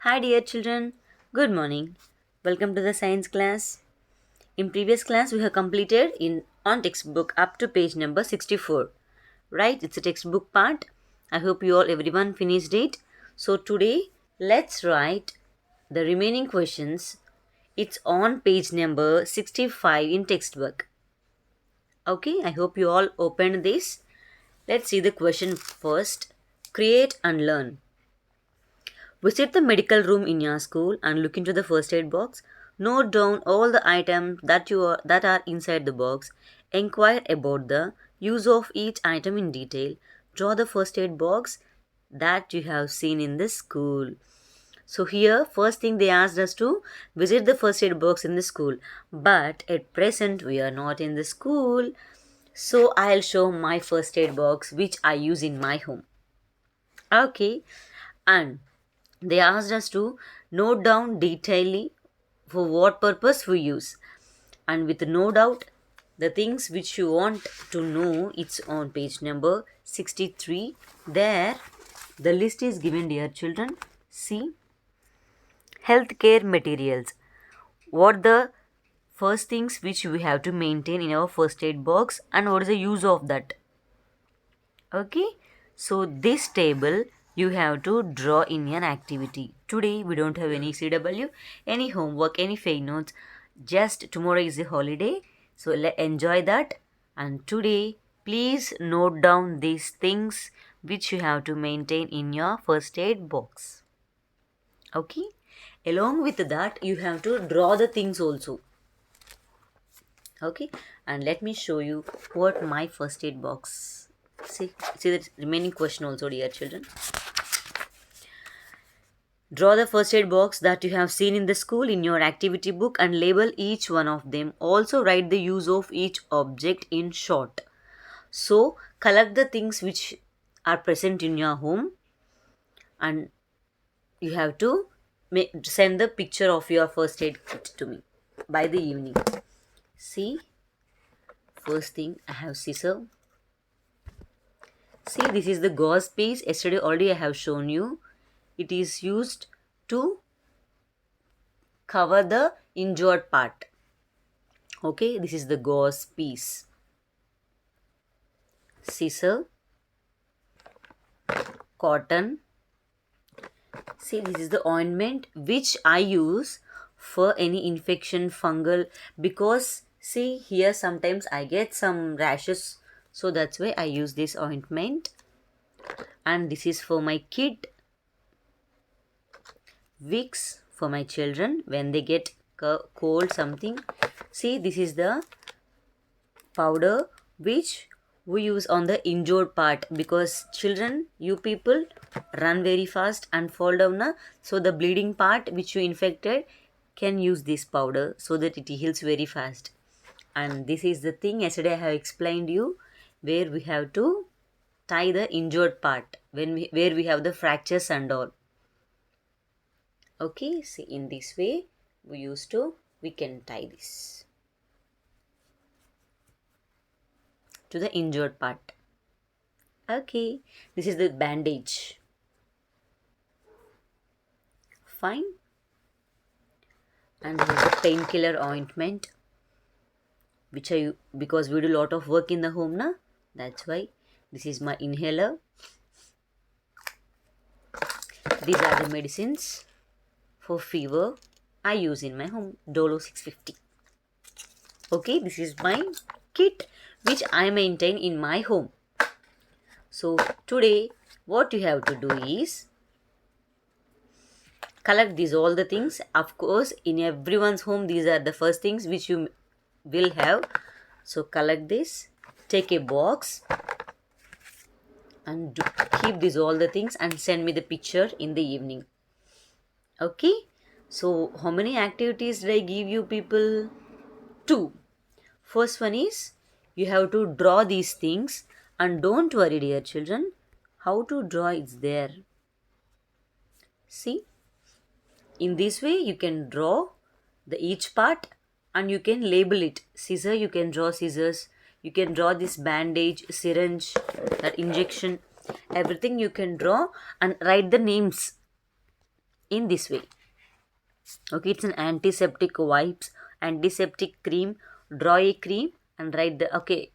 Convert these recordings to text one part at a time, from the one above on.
Hi, dear children. Good morning. Welcome to the science class. In previous class, we have completed in on textbook up to page number 64. Right? It's a textbook part. I hope you all, everyone, finished it. So today, let's write the remaining questions. It's on page number 65 in textbook. Okay, I hope you all opened this. Let's see the question first. Create and learn. Visit the medical room in your school and look into the first aid box. Note down all the items that are inside the box. Inquire about the use of each item in detail. Draw the first aid box that you have seen in the school. So here, first thing they asked us to visit the first aid box in the school. But at present, we are not in the school. So I'll show my first aid box which I use in my home. Okay. And they asked us to note down detailedly for what purpose we use. And with no doubt, the things which you want to know, it's on page number 63. There, the list is given, dear children. See, healthcare materials. What the first things which we have to maintain in our first aid box and what is the use of that. Okay, so this table you have to draw in an activity. Today we don't have any CW, any homework, any fake notes. Just tomorrow is a holiday, so enjoy that. And today, please note down these things which you have to maintain in your first aid box. Okay, along with that, you have to draw the things also. Okay, and let me show you what my first aid box. See the remaining question also, dear children. Draw the first aid box that you have seen in the school in your activity book and label each one of them. Also write the use of each object in short. So collect the things which are present in your home and you have to send the picture of your first aid kit to me by the evening. See, first thing I have scissor. See, this is the gauze piece. Yesterday already I have shown you. It is used to cover the injured part. Okay, this is the gauze piece. Scissor, cotton. See, this is the ointment which I use for any infection, fungal, because see here sometimes I get some rashes, so that's why I use this ointment. And this is for my kid. Vicks for my children when they get cold something. See, this is the powder which we use on the injured part, because children, you people run very fast and fall down na, so the bleeding part which you infected can use this powder so that it heals very fast. And this is the thing yesterday I have explained you, where we have to tie the injured part where we have the fractures and all. Okay, see, in this way we can tie this to the injured part. Okay, this is the bandage. Fine. And this is the painkiller ointment which I, because we do a lot of work in the home na, that's why. This is my inhaler. These are the medicines for fever I use in my home, Dolo 650. Okay, this is my kit which I maintain in my home. So today what you have to do is collect these all the things. Of course, in everyone's home these are the first things which you will have. So collect this, take a box and keep these all the things and send me the picture in the evening. Okay, so how many activities did I give you people? 2. First one is you have to draw these things, and don't worry dear children, how to draw is there. See, in this way you can draw the each part and you can label it. Scissor, you can draw scissors, you can draw this bandage, syringe, that injection, everything you can draw and write the names. in this way. Okay, it's an antiseptic wipes, antiseptic cream. Draw a cream and write the, okay,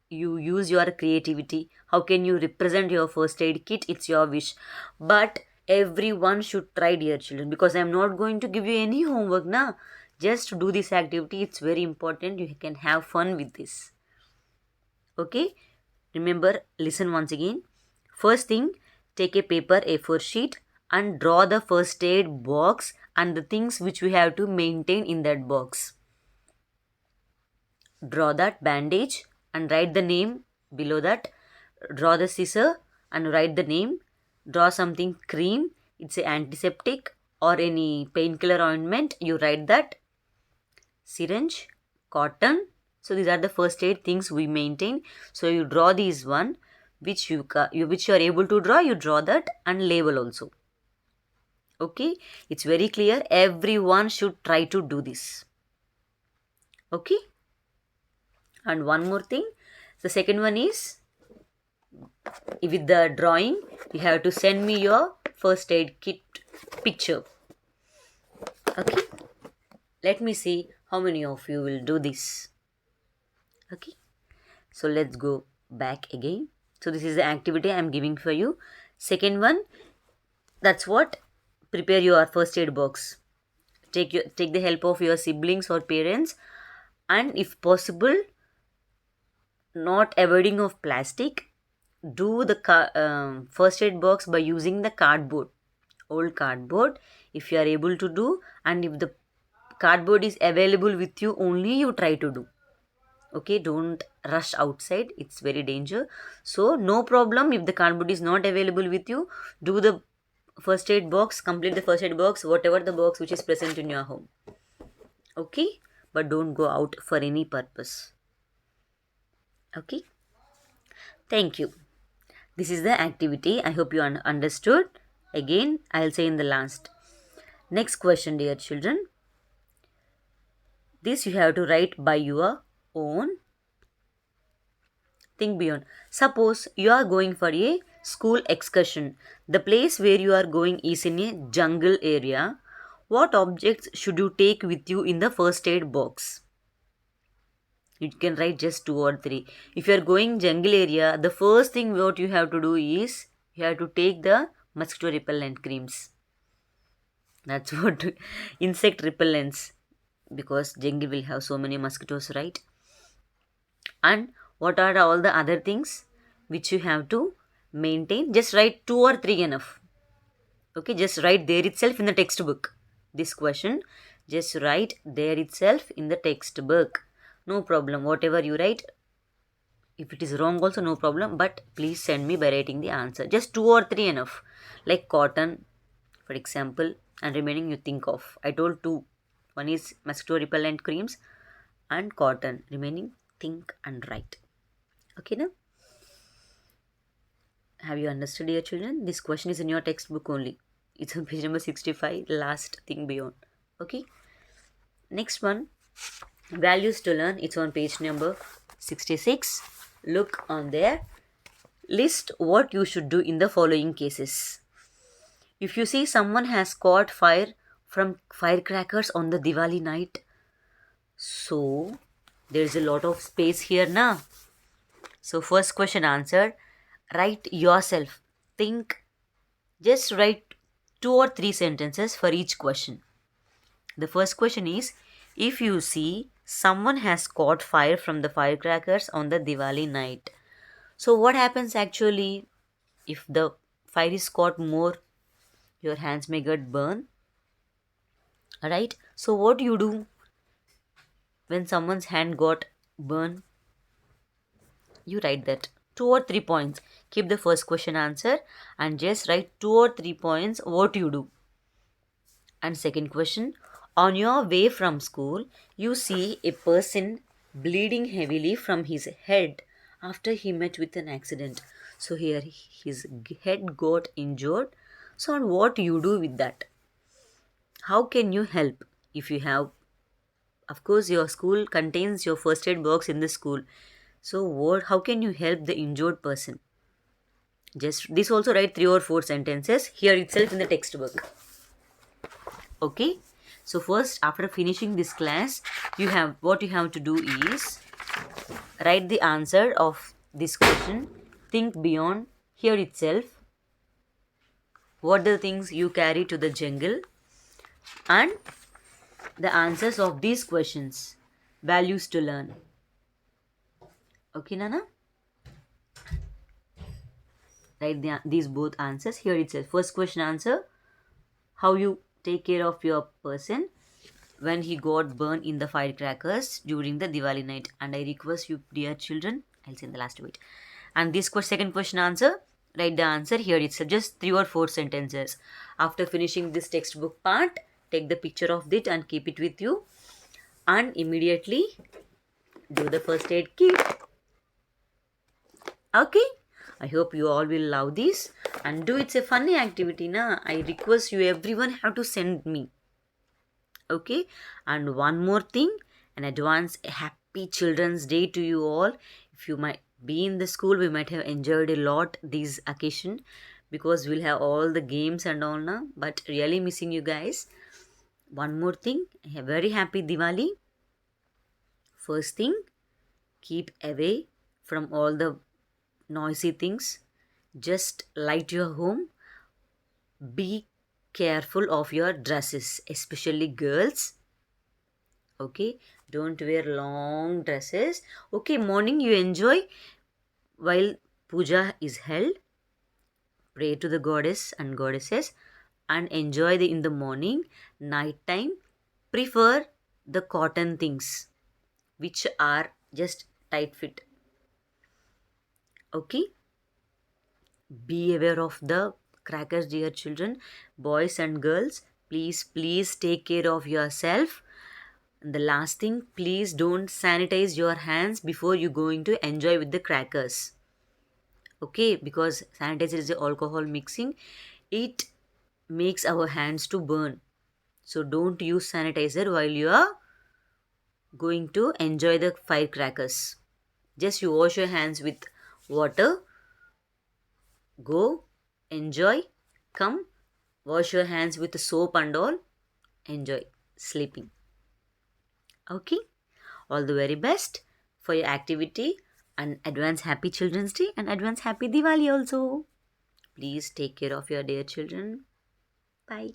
you use your creativity. How can you represent your first aid kit? It's your wish. But everyone should try, dear children, because I'm not going to give you any homework now. Just do this activity. It's very important. You can have fun with this. Okay, remember, listen once again. First thing, take a paper A4 sheet and draw the first aid box and the things which we have to maintain in that box. Draw that bandage and write the name below that. Draw the scissor and write the name. Draw something cream, it's a antiseptic or any painkiller ointment, you write that. Syringe, cotton. So these are the first aid things we maintain. So you draw these one which you are able to draw, you draw that and label also. Okay, it's very clear. Everyone should try to do this. Okay, and one more thing, the second one is, with the drawing you have to send me your first aid kit picture. Okay, let me see how many of you will do this. Okay, so let's go back again. So this is the activity I am giving for you. Second one, that's what, prepare your first aid box. Take the help of your siblings or parents, and if possible, not avoiding of plastic, do the first aid box by using the cardboard, old cardboard, if you are able to do, and if the cardboard is available with you, only you try to do. Okay, don't rush outside, it's very danger. So no problem if the cardboard is not available with you, do the first aid box, complete the first aid box, whatever the box which is present in your home. Okay, but don't go out for any purpose. Okay, thank you. This is the activity. I hope you understood. Again, I'll say in the last. Next question, dear children. This you have to write by your own. Think beyond. Suppose you are going for a school excursion. The place where you are going is in a jungle area. What objects should you take with you in the first aid box? You can write just 2 or 3. If you are going jungle area, the first thing what you have to do is you have to take the mosquito repellent creams. That's what, insect repellents, because jungle will have so many mosquitoes, right? And what are all the other things which you have to maintain? Just write 2 or 3 enough. Okay, just write there itself in the textbook. This question, just write there itself in the textbook. No problem, whatever you write, if it is wrong also no problem, but please send me by writing the answer. Just 2 or 3 enough. Like cotton, for example, and remaining you think of. I told 2. One is mosquito repellent creams and cotton. Remaining think and write. Okay now? Have you understood, dear children? This question is in your textbook only. It's on page number 65, last thing beyond. Okay? Next one, values to learn. It's on page number 66. Look on there. List what you should do in the following cases. If you see someone has caught fire from firecrackers on the Diwali night, so there's a lot of space here now. So first question answered. Write yourself. Think. Just write 2 or 3 sentences for each question. The first question is, if you see someone has caught fire from the firecrackers on the Diwali night. So what happens actually if the fire is caught more? Your hands may get burned. Alright? So what do you do when someone's hand got burned? You write that 2 or 3 points. Keep the first question answer and just write 2 or 3 points what you do. And second question, on your way from school, you see a person bleeding heavily from his head after he met with an accident. So here his head got injured. So what you do with that? How can you help? If you have, of course, your school contains your first aid box in the school. So how can you help the injured person? Just this also write 3 or 4 sentences here itself in the textbook. Okay, so first, after finishing this class, what you have to do is write the answer of this question, think beyond here itself, what are the things you carry to the jungle, and the answers of these questions, values to learn. Okay, Nana? Write these both answers here itself. First question answer, how you take care of your person when he got burned in the firecrackers during the Diwali night. And I request you, dear children, I'll say in the last bit. And this second question answer, write the answer here itself, just 3 or 4 sentences. After finishing this textbook part, take the picture of it and keep it with you. And immediately do the first aid kit. Okay? I hope you all will love this and do. It's a funny activity, na? I request you, everyone have to send me. Okay, and one more thing, an advance happy Children's Day to you all. If you might be in the school, we might have enjoyed a lot this occasion because we'll have all the games and all now, but really missing you guys. One more thing, a very happy Diwali. First thing, keep away from all the noisy things. Just light your home. Be careful of your dresses, especially girls. Okay, don't wear long dresses. Okay, morning you enjoy while puja is held. Pray to the goddess and goddesses and enjoy in the morning. Night time, prefer the cotton things which are just tight fit. Okay, be aware of the crackers, dear children, boys and girls. Please take care of yourself. And the last thing, please don't sanitize your hands before you going to enjoy with the crackers. Okay, because sanitizer is a alcohol mixing. It makes our hands to burn. So don't use sanitizer while you are going to enjoy the firecrackers. Just you wash your hands with water. Go, enjoy, come, wash your hands with soap and all. Enjoy sleeping. Okay, all the very best for your activity and advance happy Children's Day and advance happy Diwali also. Please take care of your dear children. Bye.